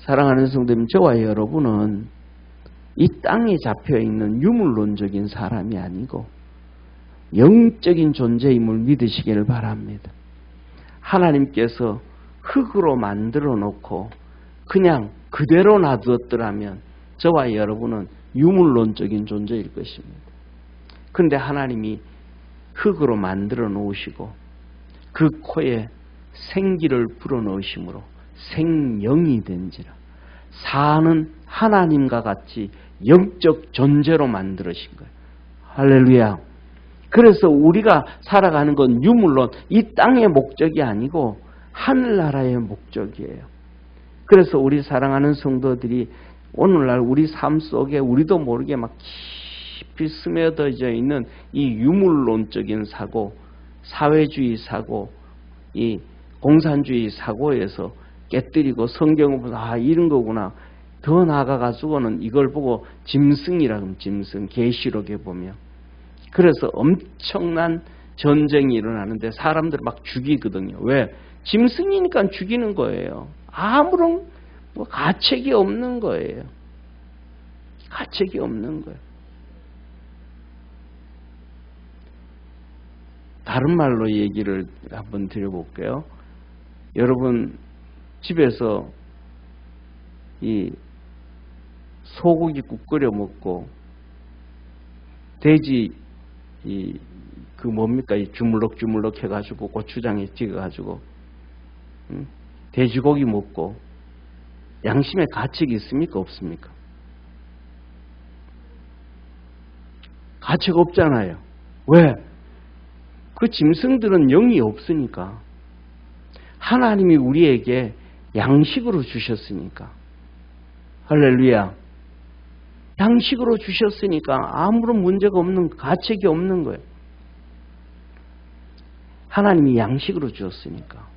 사랑하는 성도님, 저와 여러분은 이 땅에 잡혀있는 유물론적인 사람이 아니고 영적인 존재임을 믿으시기를 바랍니다. 하나님께서 흙으로 만들어 놓고 그냥 그대로 놔두었더라면 저와 여러분은 유물론적인 존재일 것입니다. 그런데 하나님이 흙으로 만들어 놓으시고 그 코에 생기를 불어넣으심으로 생명이 된지라 사는 하나님과 같이 영적 존재로 만들으신 거예요. 할렐루야. 그래서 우리가 살아가는 건 유물론 이 땅의 목적이 아니고 하늘나라의 목적이에요. 그래서 우리 사랑하는 성도들이 오늘날 우리 삶 속에 우리도 모르게 막 깊이 스며들어 있는 이 유물론적인 사고, 사회주의 사고, 이 공산주의 사고에서 깨뜨리고 성경을 보면 이런 거구나. 더 나아가가지고는 이걸 보고 짐승이라고 짐승 계시록에 보면 그래서 엄청난 전쟁이 일어나는데 사람들 막 죽이거든요. 왜? 짐승이니까 죽이는 거예요. 아무런 가책이 없는 거예요. 가책이 없는 거예요. 다른 말로 얘기를 한번 드려볼게요. 여러분 집에서 이 소고기국 끓여 먹고 돼지 그 뭡니까 이 주물럭주물럭 해가지고 고추장에 찍어가지고 돼지고기 먹고 양심에 가책이 있습니까 없습니까? 가책 없잖아요. 왜? 그 짐승들은 영이 없으니까 하나님이 우리에게 양식으로 주셨으니까 할렐루야. 양식으로 주셨으니까 아무런 문제가 없는 가책이 없는 거예요. 하나님이 양식으로 주었으니까.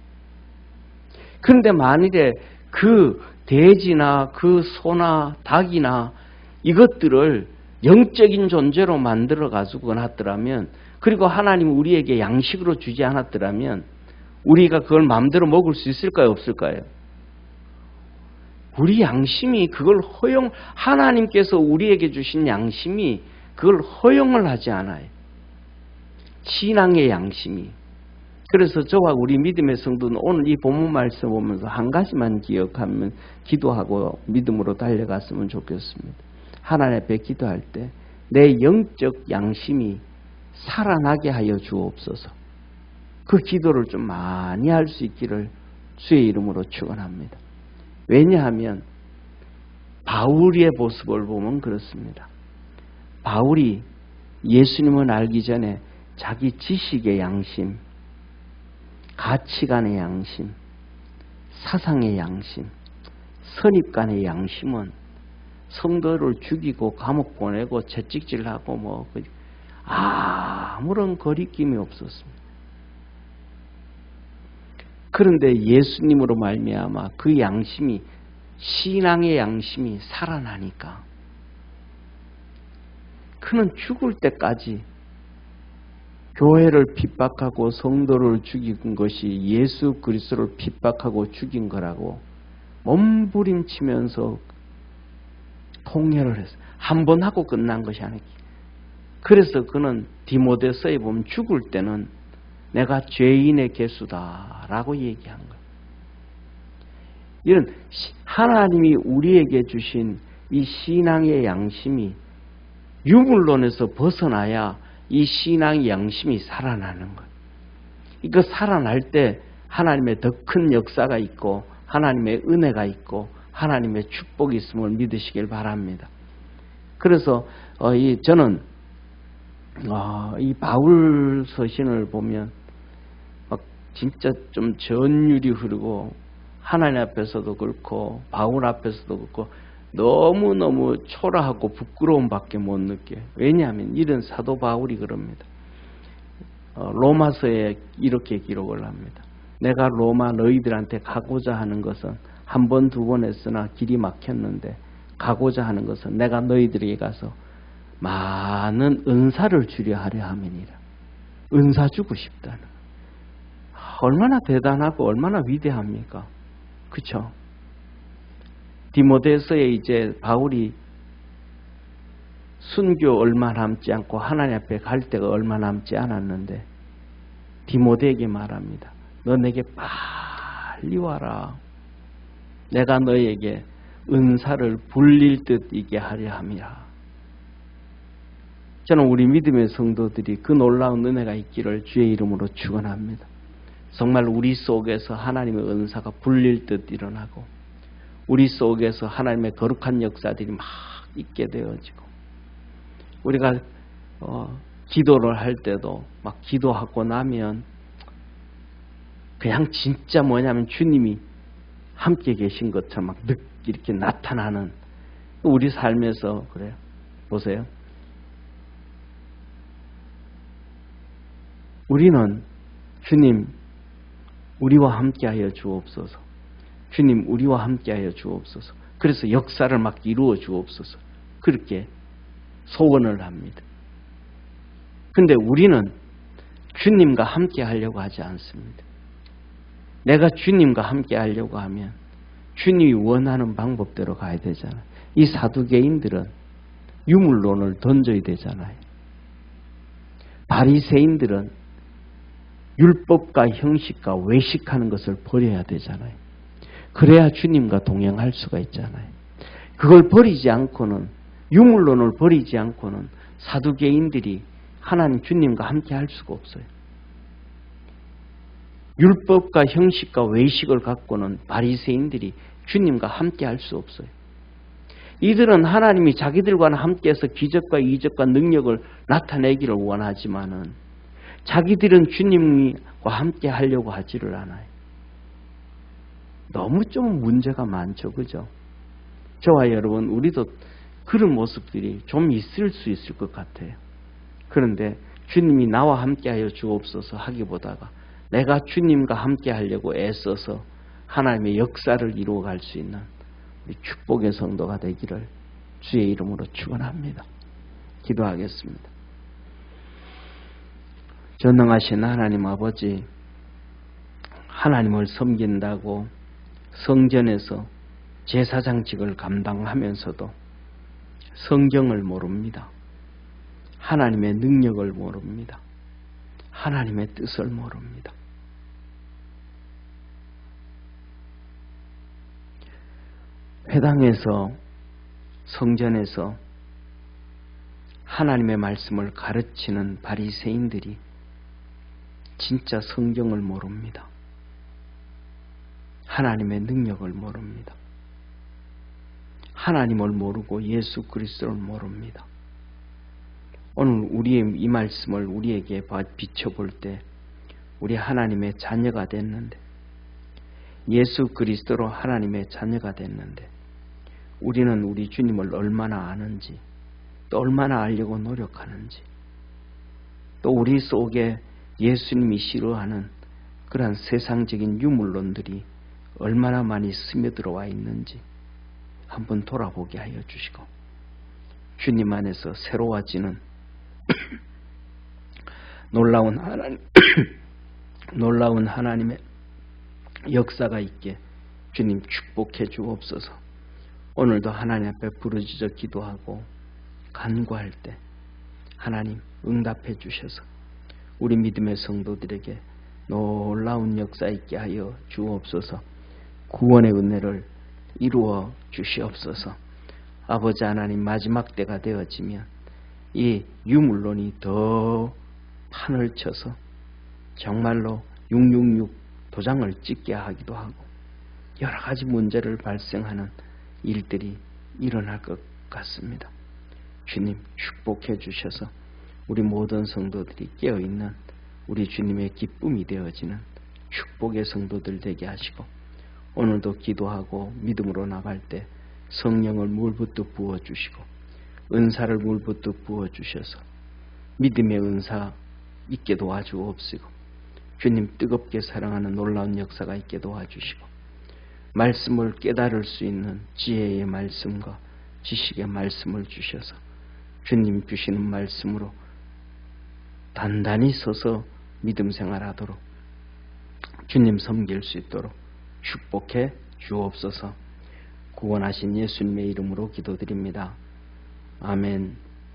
그런데 만일에 그 돼지나 그 소나 닭이나 이것들을 영적인 존재로 만들어 가지고 놨더라면 그리고 하나님이 우리에게 양식으로 주지 않았더라면 우리가 그걸 마음대로 먹을 수 있을까요 없을까요? 우리 양심이 그걸 하나님께서 우리에게 주신 양심이 그걸 허용을 하지 않아요. 신앙의 양심이. 그래서 저와 우리 믿음의 성도는 오늘 이 본문 말씀 보면서 한 가지만 기억하면 기도하고 믿음으로 달려갔으면 좋겠습니다. 하나님 앞에 기도할 때 내 영적 양심이 살아나게 하여 주옵소서. 그 기도를 좀 많이 할 수 있기를 주의 이름으로 축원합니다. 왜냐하면 바울의 모습을 보면 그렇습니다. 바울이 예수님을 알기 전에 자기 지식의 양심, 가치관의 양심, 사상의 양심, 선입관의 양심은 성도를 죽이고 감옥 보내고 채찍질하고 아무런 거리낌이 없었습니다. 그런데 예수님으로 말미암아 그 양심이 신앙의 양심이 살아나니까 그는 죽을 때까지 교회를 핍박하고 성도를 죽인 것이 예수 그리스도를 핍박하고 죽인 거라고 몸부림치면서 통회를 했어요. 한 번 하고 끝난 것이 아니기. 그래서 그는 디모데서에 보면 죽을 때는 내가 죄인의 개수다라고 얘기한 거예요. 이런 하나님이 우리에게 주신 이 신앙의 양심이 유물론에서 벗어나야 이 신앙의 양심이 살아나는 거예요. 이거 살아날 때 하나님의 더 큰 역사가 있고 하나님의 은혜가 있고 하나님의 축복이 있음을 믿으시길 바랍니다. 그래서 저는 이 바울 서신을 보면 막 진짜 좀 전율이 흐르고 하나님 앞에서도 그렇고 바울 앞에서도 그렇고 너무너무 초라하고 부끄러움밖에 못 느껴요. 왜냐하면 이런 사도 바울이 그럽니다. 로마서에 이렇게 기록을 합니다. 내가 로마 너희들한테 가고자 하는 것은 한 번, 두 번 했으나 길이 막혔는데 가고자 하는 것은 내가 너희들에게 가서 많은 은사를 주려 하려 함이니라. 은사 주고 싶다는. 얼마나 대단하고 얼마나 위대합니까? 그렇죠? 디모데서에 이제 바울이 순교 얼마 남지 않고 하나님 앞에 갈 때가 얼마 남지 않았는데 디모데에게 말합니다. 너 내게 빨리 와라. 내가 너에게 은사를 불릴 듯 있게 하려 함이라. 저는 우리 믿음의 성도들이 그 놀라운 은혜가 있기를 주의 이름으로 축원합니다. 정말 우리 속에서 하나님의 은사가 불릴 듯 일어나고 우리 속에서 하나님의 거룩한 역사들이 막 있게 되어지고 우리가 기도를 할 때도 막 기도하고 나면 그냥 진짜 뭐냐면 주님이 함께 계신 것처럼 막 이렇게 나타나는 우리 삶에서 그래요. 보세요. 우리는 주님 우리와 함께하여 주옵소서. 주님 우리와 함께하여 주옵소서. 그래서 역사를 막 이루어 주옵소서. 그렇게 소원을 합니다. 근데 우리는 주님과 함께하려고 하지 않습니다. 내가 주님과 함께하려고 하면 주님이 원하는 방법대로 가야 되잖아요. 이 사두개인들은 유물론을 던져야 되잖아요. 바리새인들은 율법과 형식과 외식하는 것을 버려야 되잖아요. 그래야 주님과 동행할 수가 있잖아요. 그걸 버리지 않고는 유물론을 버리지 않고는 사두개인들이 하나님 주님과 함께 할 수가 없어요. 율법과 형식과 외식을 갖고는 바리새인들이 주님과 함께 할 수 없어요. 이들은 하나님이 자기들과 함께해서 기적과 이적과 능력을 나타내기를 원하지만은 자기들은 주님과 함께 하려고 하지를 않아요. 너무 좀 문제가 많죠. 그죠? 저와 여러분 우리도 그런 모습들이 좀 있을 수 있을 것 같아요. 그런데 주님이 나와 함께하여 주옵소서 하기보다가 내가 주님과 함께하려고 애써서 하나님의 역사를 이루어갈 수 있는 우리 축복의 성도가 되기를 주의 이름으로 축원합니다. 기도하겠습니다. 전능하신 하나님 아버지, 하나님을 섬긴다고 성전에서 제사장직을 감당하면서도 성경을 모릅니다. 하나님의 능력을 모릅니다. 하나님의 뜻을 모릅니다. 회당에서 성전에서 하나님의 말씀을 가르치는 바리새인들이 진짜 성경을 모릅니다. 하나님의 능력을 모릅니다. 하나님을 모르고 예수 그리스도를 모릅니다. 오늘 우리의 이 말씀을 우리에게 비춰볼 때 우리 하나님의 자녀가 됐는데 예수 그리스도로 하나님의 자녀가 됐는데 우리는 우리 주님을 얼마나 아는지 또 얼마나 알려고 노력하는지 또 우리 속에 예수님이 싫어하는 그러한 세상적인 유물론들이 얼마나 많이 스며들어와 있는지 한번 돌아보게 하여 주시고 주님 안에서 새로워지는 놀라운 하나님의 역사가 있게 주님 축복해 주옵소서. 오늘도 하나님 앞에 부르짖어 기도하고 간구할 때 하나님 응답해 주셔서 우리 믿음의 성도들에게 놀라운 역사 있게 하여 주옵소서. 구원의 은혜를 이루어 주시옵소서. 아버지 하나님, 마지막 때가 되어지면 이 유물론이 더 판을 쳐서 정말로 666 도장을 찍게 하기도 하고 여러 가지 문제를 발생하는 일들이 일어날 것 같습니다. 주님 축복해 주셔서 우리 모든 성도들이 깨어있는 우리 주님의 기쁨이 되어지는 축복의 성도들 되게 하시고 오늘도 기도하고 믿음으로 나갈 때 성령을 물붓듯 부어주시고 은사를 물붓듯 부어주셔서 믿음의 은사 있게 도와주옵시고 주님 뜨겁게 사랑하는 놀라운 역사가 있게 도와주시고 말씀을 깨달을 수 있는 지혜의 말씀과 지식의 말씀을 주셔서 주님 주시는 말씀으로 단단히 서서 믿음 생활하도록 주님 섬길 수 있도록 축복해 주옵소서. 구원하신 예수님의 이름으로 기도드립니다. 아멘.